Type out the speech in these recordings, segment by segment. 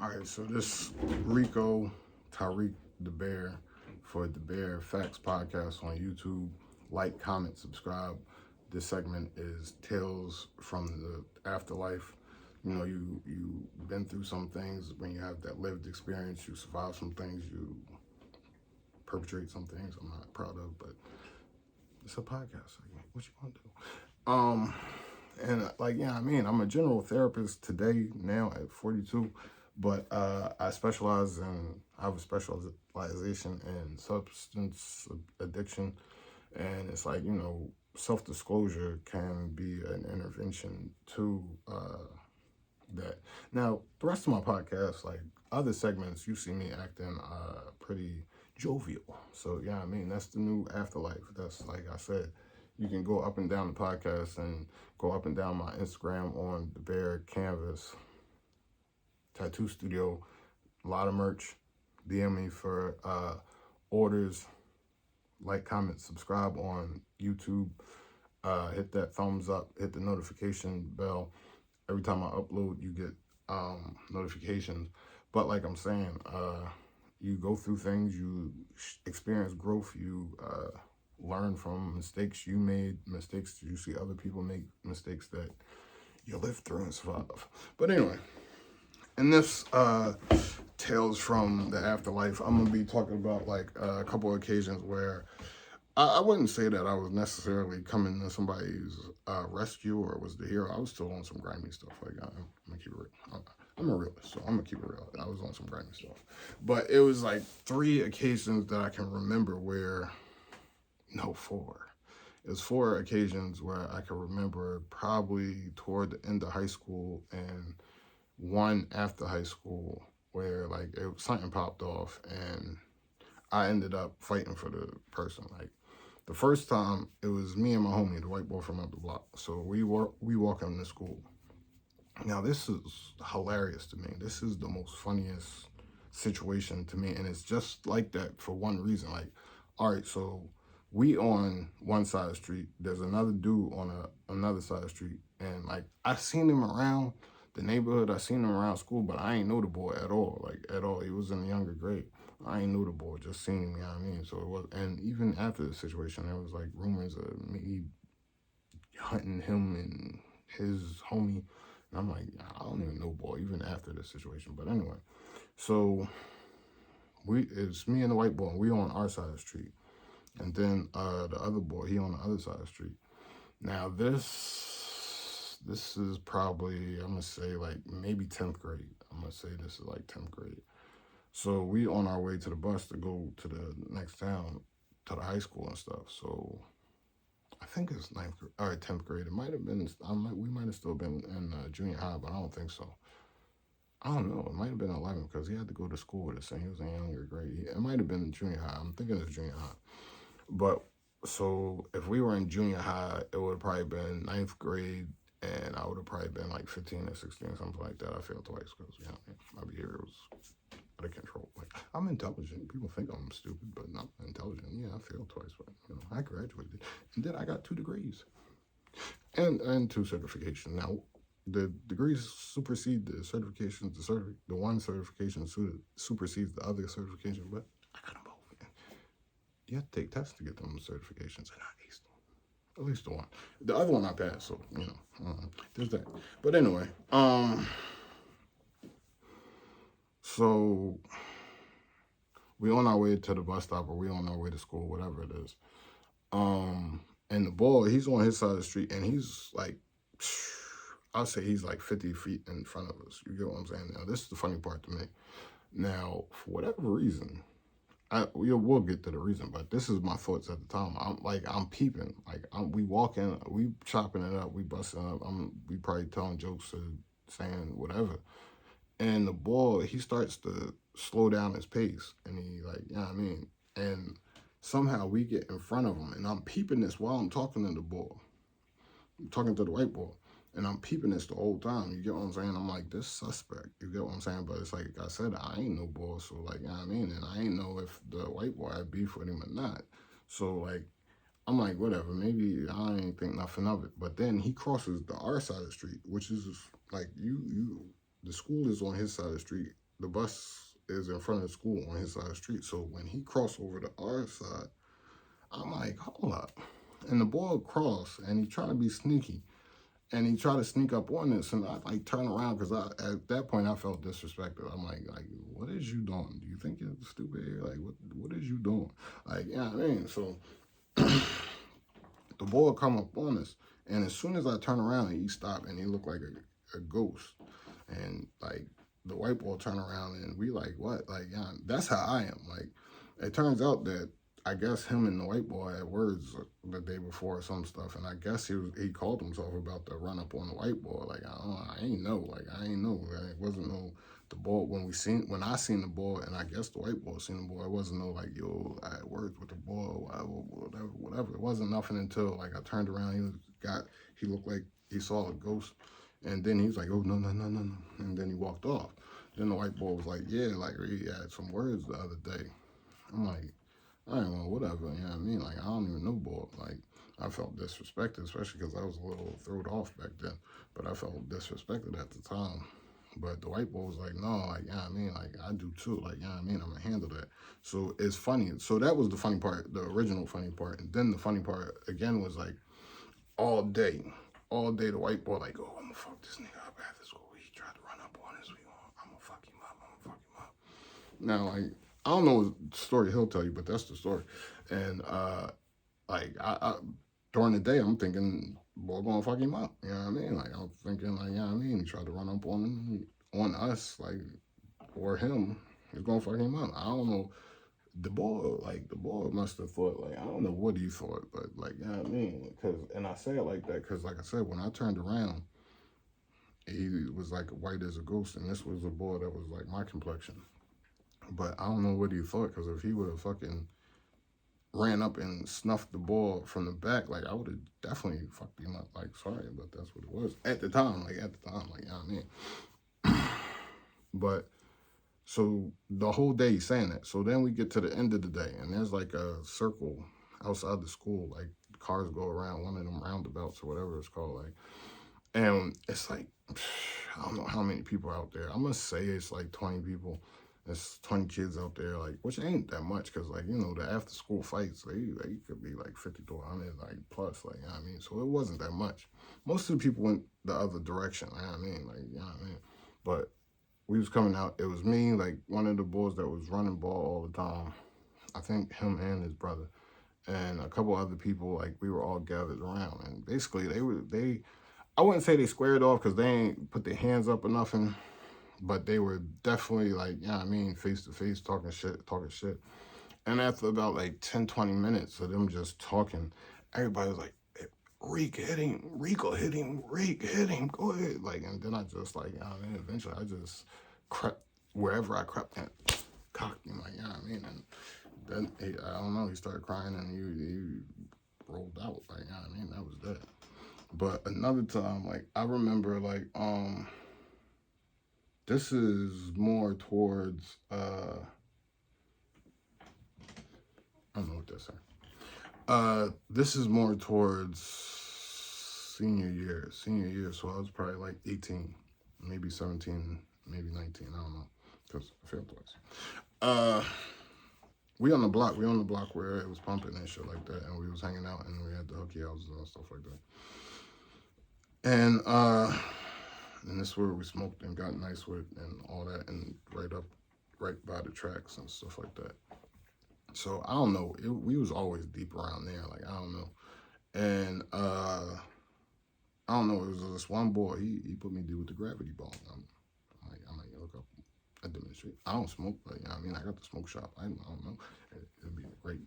All right, so this Rico Tariq DaBear for DaBear Facts Podcast on YouTube. Like, comment, subscribe. This segment is Tales from the Afterlife. You know, you been through some things. When you have that lived experience, you survive some things, you perpetrate some things I'm not proud of, but it's a podcast. Like, what you want to do? And like, yeah, I mean, I'm a general therapist today, now at 42, but I have a specialization in substance addiction. And it's like, self-disclosure can be an intervention to that. Now, the rest of my podcast, like other segments, you see me acting pretty jovial. So, yeah, I mean, that's the new Afterlife. That's, like I said, you can go up and down the podcast and go up and down my Instagram on DaBear Canvas Tattoo Studio. A lot of merch. DM me for orders. Like, comment, subscribe on YouTube. Hit that thumbs up. Hit the notification bell. Every time I upload, you get notifications. But like I'm saying, you go through things, you experience growth, you learn from mistakes you made, mistakes you see other people make, mistakes that you live through and survive. But anyway, in this Tales from the Afterlife, I'm going to be talking about like a couple of occasions where I wouldn't say that I was necessarily coming to somebody's rescue or was the hero. I was still on some grimy stuff. Like, I'm going to keep it real. I'm a realist, so I'm going to keep it real. I was on some grimy stuff. But it was like 3 occasions that I can remember where, no, 4. It was 4 occasions where I can remember probably toward the end of high school and one after high school where like something popped off and I ended up fighting for the person. Like, the first time, it was me and my homie, the white boy from up the block. So we walk into school. Now, this is hilarious to me. This is the most funniest situation to me. And it's just like that for one reason. Like, all right, so we on one side of the street. There's another dude on another side of the street. And, like, I seen him around the neighborhood. I seen him around school, but I ain't know the boy at all. Like, at all. He was in the younger grade. I ain't knew the boy, just seen him, you know what I mean? So it was, and even after the situation, there was like rumors of me hunting him and his homie. And I'm like, I don't even know boy, even after the situation. But anyway, so it's me and the white boy, and we on our side of the street. And then the other boy, he on the other side of the street. Now this is probably, I'm gonna say like maybe 10th grade. I'm gonna say this is like 10th grade. So we on our way to the bus to go to the next town, to the high school and stuff. So I think it's 10th grade. It might have been, we might have still been in junior high, but I don't think so. I don't know. It might have been 11 because he had to go to school with us and he was in younger grade. It might have been junior high. I'm thinking it's junior high. But so if we were in junior high, it would have probably been 9th grade and I would have probably been like 15 or 16, something like that. I failed twice because, my behavior was out of control. Like, I'm intelligent. People think I'm stupid, but not intelligent. Yeah, I failed twice, but I graduated. And then I got 2 degrees. And 2 certifications. Now, the degrees supersede the certifications. The one certification supersedes the other certification, but I got them both. You have to take tests to get them certifications, and I aced them. At least the one. The other one I passed, so, there's that. But anyway, so we on our way to the bus stop or we on our way to school, whatever it is. And the boy, he's on his side of the street and he's like, I'll say he's like 50 feet in front of us. You get what I'm saying? Now, this is the funny part to me. Now, for whatever reason, we'll get to the reason, but this is my thoughts at the time. I'm peeping. Like, we walking, we chopping it up, we busting up. We probably telling jokes or saying whatever. And the boy, he starts to slow down his pace. And he like, you know what I mean? And somehow we get in front of him. And I'm peeping this while I'm talking to the boy. I'm talking to the white boy. And I'm peeping this the whole time. You get what I'm saying? I'm like, this suspect. You get what I'm saying? But it's like I said, I ain't no boy. So like, you know what I mean? And I ain't know if the white boy had beef with him or not. So like, I'm like, whatever. Maybe I ain't think nothing of it. But then he crosses the our side of the street, which is like, the school is on his side of the street. the bus is in front of the school on his side of the street. So when he crossed over to our side, I'm like, hold up. And the boy crossed, and he trying to be sneaky. And he tried to sneak up on us, and I like turn around because at that point I felt disrespected. I'm like, what is you doing? Do you think you're stupid here? Like, what is you doing? Like, you know what I mean? So the boy come up on us, and as soon as I turn around, he stopped, and he looked like a ghost. And like the white boy turn around, and we like, what? Like, yeah, that's how I am. Like, it turns out that I guess him and the white boy had words the day before or some stuff, and I guess he called himself about to run up on the white boy. Like, I ain't know. Like, I ain't know. Like, it wasn't no the boy when I seen the boy, and I guess the white boy seen the boy. It wasn't no like, yo, I had words with the boy, whatever. It wasn't nothing until like I turned around. He looked like he saw a ghost, and then he was like, oh no, and then he walked off. Then the white boy was like, yeah, like he had some words the other day. I'm like, I don't know, whatever, you know what I mean? Like, I don't even know boy. Like, I felt disrespected, especially because I was a little thrown off back then. But I felt disrespected at the time. But the white boy was like, no, like, you know what I mean? Like, I do too. Like, you know what I mean? I'm going to handle that. So it's funny. So that was the funny part, the original funny part. And then the funny part, again, was like, all day, the white boy, like, oh, I'm going to fuck this nigga up after school. He tried to run up on us. I'm going to fuck him up. Now, like, I don't know what story he'll tell you, but that's the story. And like I during the day, I'm thinking, boy, gonna fuck him up. You know what I mean? Like I'm thinking, like, you know what I mean? He tried to run up on us, like, or him. He's gonna fuck him up. I don't know. The boy must have thought, like, I don't know what he thought, but like, you know what I mean? And I say it like that because, like I said, when I turned around, he was like white as a ghost, and this was a boy that was like my complexion. But I don't know what he thought, because if he would have fucking ran up and snuffed the ball from the back, like, I would have definitely fucked him up. Like, sorry, but that's what it was. At the time, like, you know what I mean? But, so, the whole day he's saying that. So then we get to the end of the day, and there's like a circle outside the school. Like, cars go around one of them roundabouts or whatever it's called. Like, and it's like, I don't know how many people out there. I'm going to say it's like 20 people. There's 20 kids out there, like, which ain't that much, because, like, you know, the after school fights, they could be like 50 to 100, like, plus, like, you know what I mean? So it wasn't that much. Most of the people went the other direction, you know what I mean? Like, you know what I mean? But we was coming out, it was me, like, one of the boys that was running ball all the time. I think him and his brother, and a couple other people, like, we were all gathered around. And basically, I wouldn't say they squared off, because they ain't put their hands up or nothing. But they were definitely, like, you know what I mean, face to face, talking shit. And after about like 10, 20 minutes of them just talking, everybody was like, Reek, hit him, Rico, hit him, Reek, hit him, go ahead. Like, and then I just, like, you know what I mean, eventually I just crept, wherever I crept, and cocked him, like, you know what I mean? And then, I don't know, he started crying, and he rolled out, like, you know what I mean? That was that. But another time, like, I remember, like, this is more towards, I don't know what that's saying. This is more towards senior year. So I was probably like 18, maybe 17, maybe 19, I don't know, because I failed twice. We on the block where it was pumping and shit like that, and we was hanging out, and we had the hooky houses and stuff like that. And this is where we smoked and got nice with and all that, and right by the tracks and stuff like that. So I don't know. We was always deep around there. Like, I don't know. And I don't know. It was this one boy. He put me with the gravity ball. I might look up a demonstration. I don't smoke, but you know what I mean, I got the smoke shop. I don't know. It'd be a great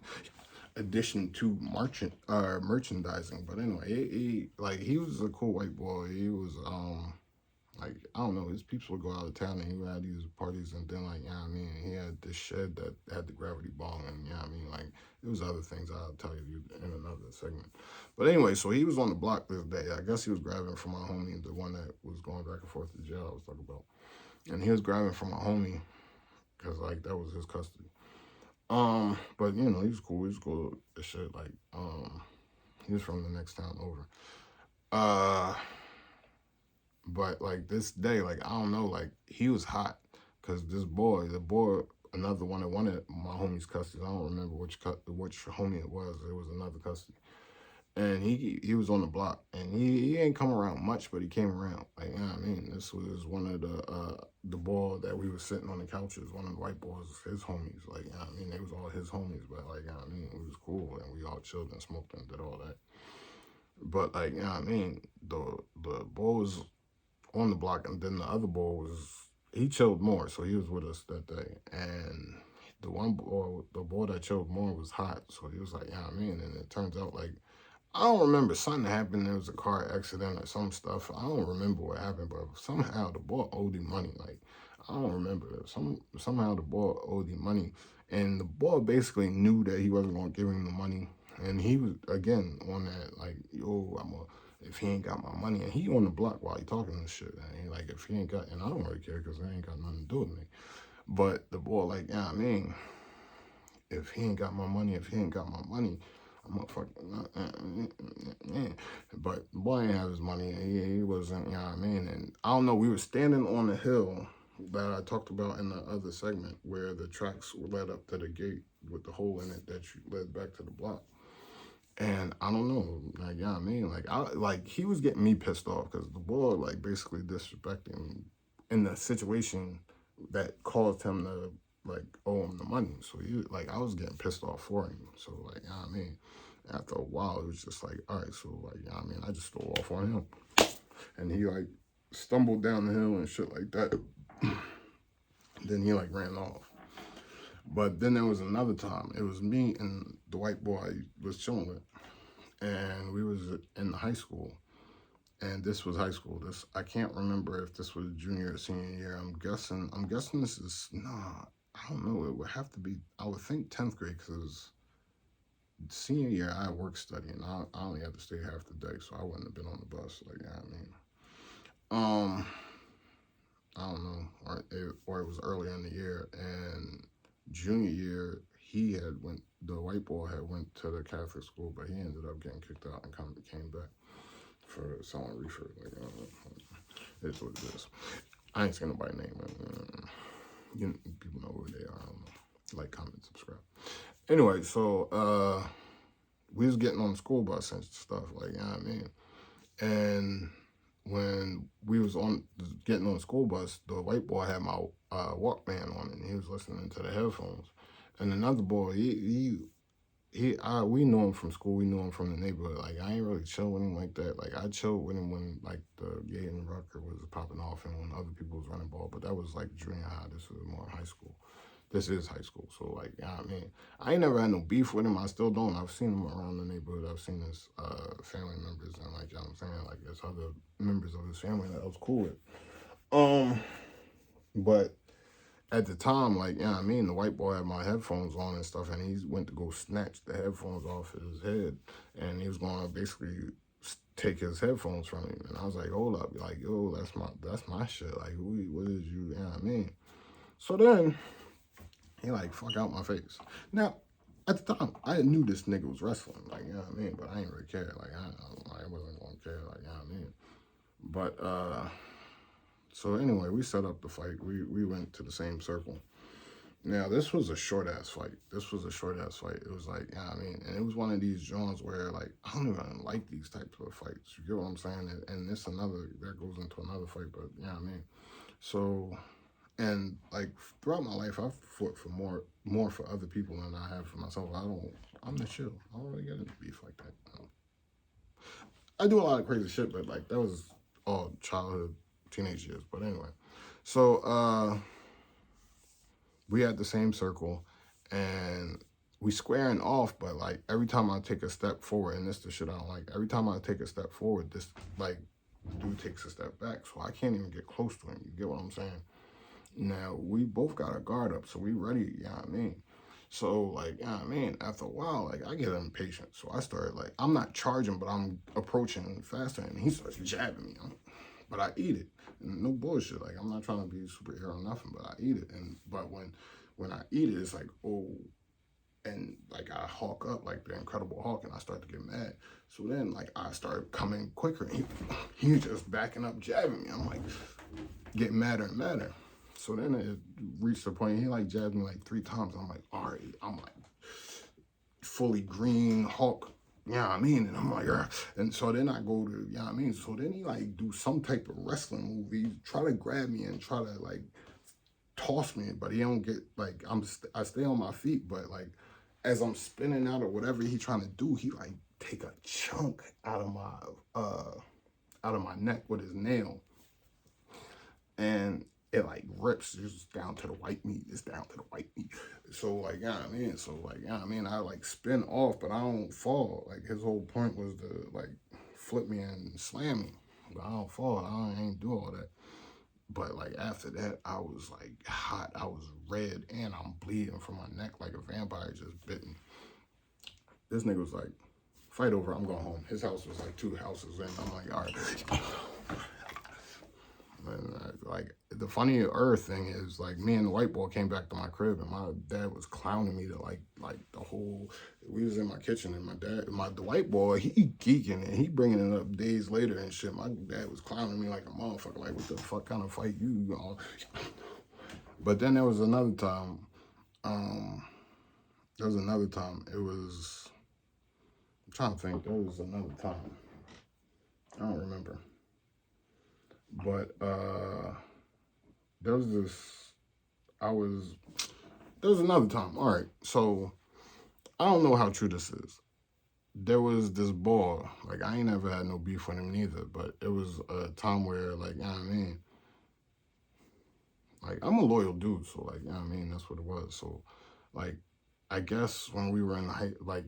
addition to merchandising. But anyway, he was a cool white boy. He was like, I don't know, his people would go out of town, and he would have these parties, and then, like, you know what I mean, he had this shed that had the gravity ball, and, you know what I mean, like, it was other things I'll tell you in another segment. But anyway, so he was on the block this day. I guess he was grabbing from my homie, the one that was going back and forth to jail I was talking about. And he was grabbing from my homie, because, like, that was his custody. But, you know, he was cool as shit, like, he was from the next town over. But, like, this day, like, I don't know, like, he was hot. because the boy, another one that wanted my homie's custody. I don't remember which homie it was. It was another custody. And he was on the block, and he ain't come around much, but he came around. Like, you know what I mean? This was one of the boy that we were sitting on the couches, one of the white boys, his homies. Like, you know what I mean? They was all his homies, but like, you know what I mean? It was cool, and we all chilled and smoked and did all that. But like, you know what I mean? The boy was on the block, and then the other boy he chilled more, so he was with us that day. And the boy that chilled more was hot, so he was like, you know what I mean? And it turns out like, I don't remember, something happened. There was a car accident or some stuff. I don't remember what happened, but somehow the boy owed him money. Like, I don't remember. Somehow the boy owed him money. And the boy basically knew that he wasn't going to give him the money. And he was, again, on that, like, yo, if he ain't got my money. And he on the block while he talking this shit. And he like, if he ain't got, and I don't really care because it ain't got nothing to do with me. But the boy, like, yeah, I mean, if he ain't got my money, I'm a fucking, but the boy ain't have his money. He wasn't, you know what I mean? And I don't know, we were standing on the hill that I talked about in the other segment where the tracks led up to the gate with the hole in it that you led back to the block. And I don't know, like, you know what I mean? Like, he was getting me pissed off because the boy, like, basically disrespected him in the situation that caused him to, like, owe him the money. So I was getting pissed off for him. So like, you know what I mean? After a while, it was just like, all right, so like, you know what I mean? I just stole off on him. And he like stumbled down the hill and shit like that. Then he like ran off. But then there was another time. It was me and the white boy I was chilling with. And we was in high school. And this was high school. I can't remember if this was junior or senior year. I'm guessing this is, I don't know. It would have to be, I would think 10th grade, because senior year I had work studying. I only had to stay half the day, so I wouldn't have been on the bus. Like, you know what I mean? I don't know. Or it was earlier in the year. And junior year, the white boy had went to the Catholic school, but he ended up getting kicked out and came back for selling reefer. Like, it's what it is. I ain't saying nobody's name. People know who they are. I don't know. Like, comment, subscribe. Anyway, so we was getting on the school bus and stuff, like, you know what I mean? And when we was getting on the school bus, the white boy had my Walkman on, and he was listening to the headphones. And another boy, we knew him from school, we knew him from the neighborhood. Like, I ain't really chill with him like that. Like, I chilled with him when, like, the Gay and Rucker was popping off and when other people was running ball. But that was, like, junior high. This was more high school. This is high school. So, like, you know what I mean? I ain't never had no beef with him. I still don't. I've seen him around the neighborhood. I've seen his family members. And, like, you know what I'm saying? Like, there's other members of his family that I was cool with. But at the time, like, you know what I mean, the white boy had my headphones on and stuff, and he went to go snatch the headphones off his head, and he was going to basically take his headphones from him. And I was like, hold up, like, yo, that's my shit. Like, what is you know what I mean? So then he like, fuck out my face. Now, at the time, I knew this nigga was wrestling, like, you know what I mean? But I ain't really care. Like, I wasn't going to care, like, you know what I mean? But, so anyway, we set up the fight. We went to the same circle. Now, this was a short-ass fight. It was like, you know what I mean? And it was one of these joints where, like, I don't even like these types of fights. You get what I'm saying? And that goes into another fight, but, you know what I mean? So, and, like, throughout my life, I've fought for more for other people than I have for myself. I'm the chill. I don't really get into beef like that. I do a lot of crazy shit, but, like, that was all childhood, teenage years. But anyway, so we had the same circle and we squaring off, but like every time I take a step forward, and this the shit I don't like, every time I take a step forward, this like dude takes a step back, so I can't even get close to him. You get what I'm saying? Now we both got our guard up, so we ready, you know what I mean? So, like, you know what I mean? After a while, like, I get impatient. So I started, like, I'm not charging, but I'm approaching faster, and he starts jabbing me. But I eat it. And no bullshit. Like, I'm not trying to be a superhero or nothing, but I eat it. But when I eat it, it's like, oh, and, like, I hawk up like the Incredible Hulk, and I start to get mad. So then, like, I start coming quicker, and he's just backing up, jabbing me. I'm, like, getting madder and madder. So then it reached the point, he like jabbed me like 3 times. I'm like, all right, I'm like fully green Hulk, you know what I mean? And I'm like, and so then I go to, you know what I mean? So then he like do some type of wrestling move. He try to grab me and try to like toss me, but he don't get like, I stay on my feet, but like as I'm spinning out or whatever he trying to do, he like take a chunk out of my neck with his nail. And it like rips just down to the white meat. It's down to the white meat. So like, yeah, you know I mean, so like, yeah, you know I mean, I like spin off, but I don't fall. Like his whole point was to like flip me and slam me, but I don't fall. I ain't do all that. But like after that, I was like hot. I was red, and I'm bleeding from my neck like a vampire just bit me. This nigga was like, fight over. I'm going home. His house was like 2 houses in. I'm like, all right. And like the funnier thing is like me and the white boy came back to my crib and my dad was clowning me to like the whole. We was in my kitchen and the white boy he geeking and he bringing it up days later and shit. My dad was clowning me like a motherfucker, like what the fuck kind of fight you know? But then there was another time. There was another time. It was. I'm trying to think. There was another time. I don't remember. But there was another time. All right, so I don't know how true this is. There was this boy, like I ain't never had no beef with him neither, but it was a time where, like, you know what I mean? Like, I'm a loyal dude, so, like, you know what I mean? That's what it was. So, like, I guess when we were in like,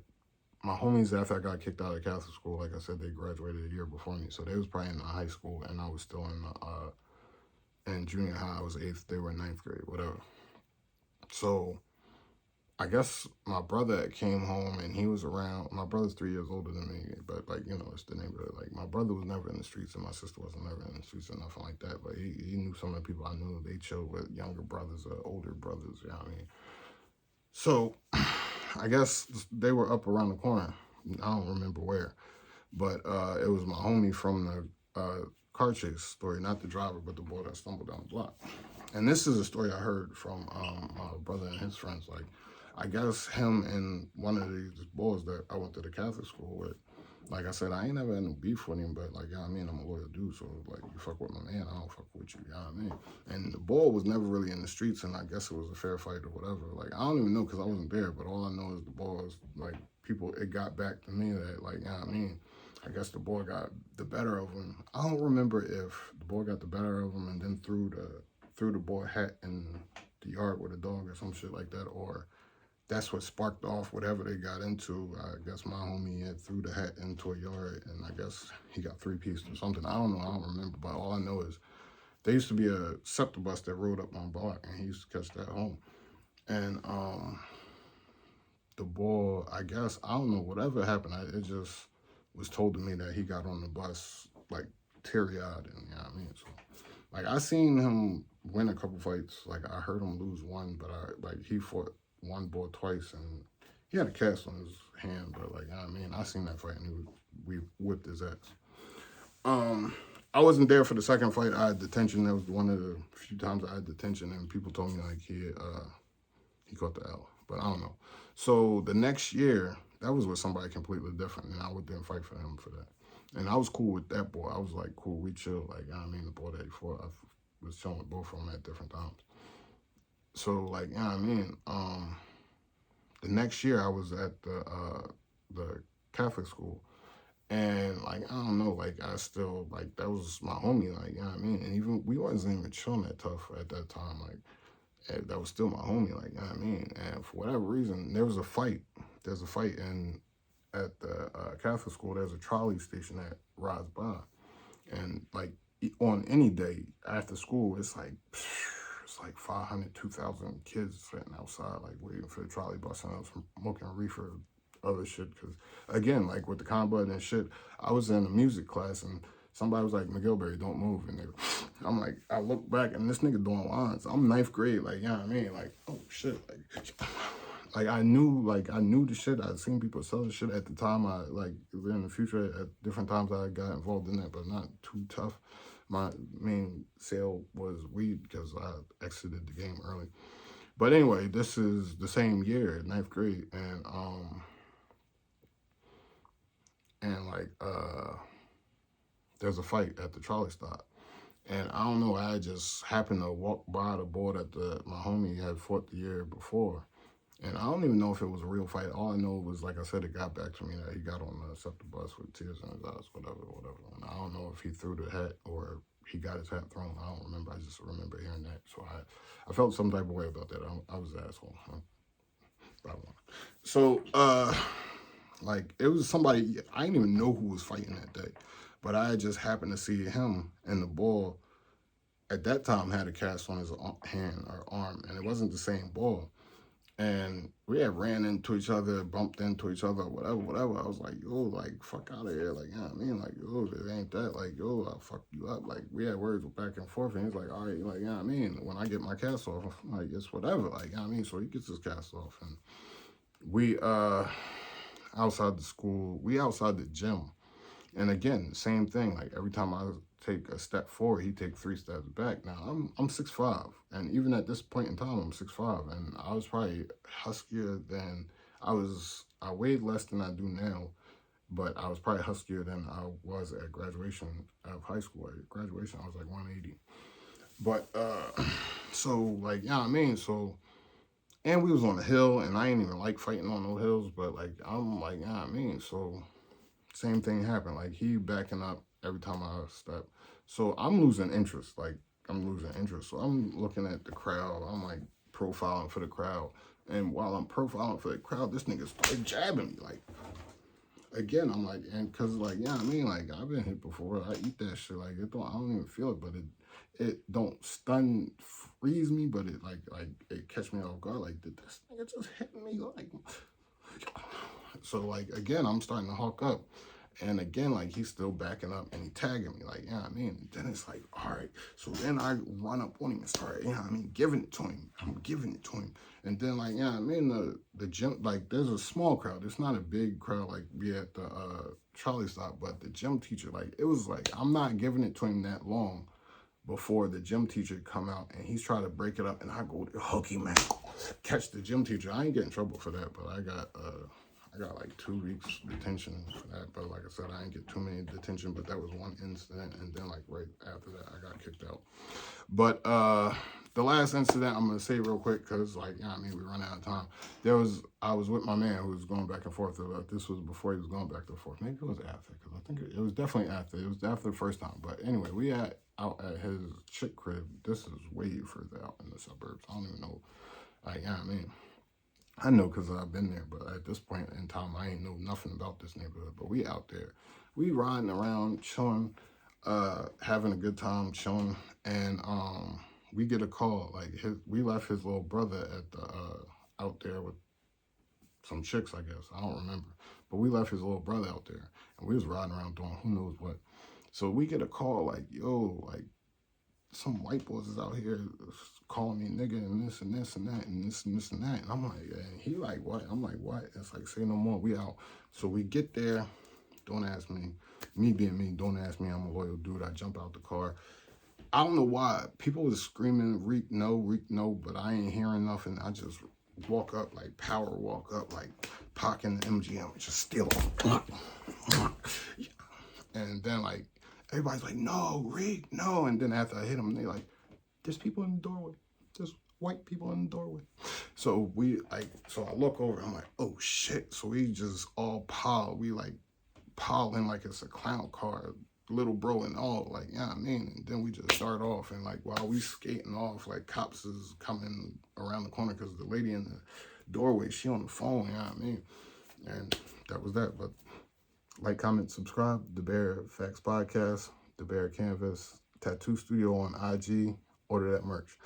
my homies, after I got kicked out of Catholic school, like I said, they graduated a year before me. So they was probably in high school, and I was still in junior high. I was 8th, they were in 9th grade, whatever. So I guess my brother came home, and he was around. My brother's 3 years older than me, but, like, you know, it's the neighborhood. Like, my brother was never in the streets, and my sister wasn't never in the streets or nothing like that. But he knew some of the people I knew. They chilled with younger brothers or older brothers, you know what I mean? So I guess they were up around the corner. I don't remember where, but it was my homie from the car chase story, not the driver, but the boy that stumbled down the block. And this is a story I heard from my brother and his friends. Like, I guess him and one of these boys that I went to the Catholic school with, like I said, I ain't never had no beef with him, but, like, you know what I mean, I'm a loyal dude, so, like, you fuck with my man, I don't fuck with you, you know what I mean? And the boy was never really in the streets, and I guess it was a fair fight or whatever. Like, I don't even know because I wasn't there, but all I know is the boy was, like, it got back to me that, like, you know what I mean? I guess the boy got the better of him. I don't remember if the boy got the better of him and then threw the boy hat in the yard with a dog or some shit like that, or that's what sparked off whatever they got into. I guess my homie had threw the hat into a yard, and I guess he got 3 pieces or something. I don't know. I don't remember. But all I know is there used to be a SEPTA bus that rode up my block, and he used to catch that home. And the boy, I guess, I don't know, whatever happened, it just was told to me that he got on the bus, like, teary-eyed, and, you know what I mean? So, like, I seen him win a couple fights. Like, I heard him lose one, but he fought one boy twice, and he had a cast on his hand, but, like, you know what I mean? I seen that fight, and we whipped his ass. I wasn't there for the second fight. I had detention. That was one of the few times I had detention, and people told me, like, he caught the L, but I don't know. So the next year, that was with somebody completely different, and I went there and fight for him for that. And I was cool with that boy. I was like, cool, we chill. Like, you know what I mean? The boy that he fought, I was chilling with both of them at different times. So, like, you know what I mean? The next year I was at the Catholic school, and, like, I don't know, like, I still, like, that was my homie, like, you know what I mean? And even, we wasn't even chilling that tough at that time, like, that was still my homie, like, you know what I mean? And for whatever reason, there was a fight. There's a fight at the Catholic school. There's a trolley station that rides by. And, like, on any day after school, it's like 500, 2,000 kids sitting outside, like, waiting for the trolley bus, and I was smoking reefer, other shit. Because, again, like, with the combat and shit, I was in a music class, and somebody was like, Montgomery, don't move. And I'm like, I look back, and this nigga doing lines. I'm 9th grade, like, you know what I mean? Like, oh, shit. Like I knew the shit. I'd seen people sell the shit at the time. In the future, at different times, I got involved in that, but not too tough. My main sale was weed because I exited the game early. But anyway, this is the same year, ninth grade, and like there's a fight at the trolley stop. And I don't know, I just happened to walk by the board that my homie had fought the year before. And I don't even know if it was a real fight. All I know was, like I said, it got back to me that he got on the SEPTA bus with tears in his eyes, whatever. And I don't know if he threw the hat or he got his hat thrown. I don't remember. I just remember hearing that. So I felt some type of way about that. I was an asshole. So, like, it was somebody, I didn't even know who was fighting that day. But I just happened to see him, and the ball at that time had a cast on his hand or arm, and it wasn't the same ball. And we had ran into each other, bumped into each other, whatever. I was like, yo, like, fuck out of here. Like, you know what I mean? Like, yo, it ain't that. Like, yo, I'll fuck you up. Like, we had words back and forth. And he's like, all right, like, you know what I mean? When I get my cast off, I'm like, it's whatever. Like, you know what I mean? So he gets his cast off. And we, outside the school, we outside the gym. And again, same thing. Like, every time I take a step forward, he take 3 steps back. Now I'm 6'5", and even at this point in time, I'm 6'5", and I was probably huskier than I was. I weighed less than I do now, but I was probably huskier than I was at graduation of high school. At graduation, I was like 180. But so like, you know what I mean? So, and we was on a hill, and I ain't even like fighting on no hills, but like I'm like, you know what I mean? So same thing happened. Like, he backing up every time I step. So I'm losing interest. Like, I'm losing interest. So I'm looking at the crowd. I'm like profiling for the crowd. And while I'm profiling for the crowd, this nigga started jabbing me. Like, again, I'm like, and cause like, yeah, I mean, like, I've been hit before. I eat that shit. Like, I don't even feel it, but it don't stun, freeze me, but it like it catch me off guard. Like, did this nigga just hit me? Like, so like, again, I'm starting to hawk up. And again, like, he's still backing up and he tagging me, like, yeah, I mean, then it's like, all right. So then I run up on him and start, yeah, I mean, giving it to him. I'm giving it to him. And then, like, yeah, I mean, the gym, like, there's a small crowd. It's not a big crowd like we at the trolley stop, but the gym teacher, like, it was like, I'm not giving it to him that long before the gym teacher come out, and he's trying to break it up, and I go to hook him, man, catch the gym teacher. I ain't getting in trouble for that, but I got like 2 weeks detention for that. But like I said, I didn't get too many detention, but that was one incident. And then like right after that, I got kicked out. But the last incident, I'm going to say real quick, because like, you know what I mean, we run out of time. I was with my man who was going back and forth. This was before he was going back and forth. Maybe it was after, because I think it was definitely after. It was after the first time. But anyway, we out at his chick crib. This is way further out in the suburbs. I don't even know. Like, you know what I mean? I know because I've been there, but at this point in time, I ain't know nothing about this neighborhood. But we out there. We riding around, chilling, having a good time, chilling. And we get a call. Like, we left his little brother at the out there with some chicks, I guess. I don't remember. But we left his little brother out there. And we was riding around doing who knows what. So we get a call like, yo, like, some white boys is out here calling me nigga and this and this and that and this and this and that. And I'm like, and he like, what? I'm like, what? It's like, say no more. We out. So we get there. Don't ask me. Me being me, don't ask me. I'm a loyal dude. I jump out the car. I don't know why. People was screaming, Reek, no, but I ain't hearing nothing. I just walk up, like power walk up, like pocking the MGM and just steal them. And then like, everybody's like, no, Reek, no. And then after I hit them, they like, there's people in the doorway. There's white people in the doorway. So so I look over, I'm like, oh shit. So we just all pile. We like pile in like it's a clown car, little bro and all, like, yeah, I mean. And then we just start off, and like while we skating off, like cops is coming around the corner because the lady in the doorway, she on the phone, yeah, I mean. And that was that. But like, comment, subscribe. DaBear Facts Podcast, DaBear Canvas Tattoo Studio on IG. Order that merch.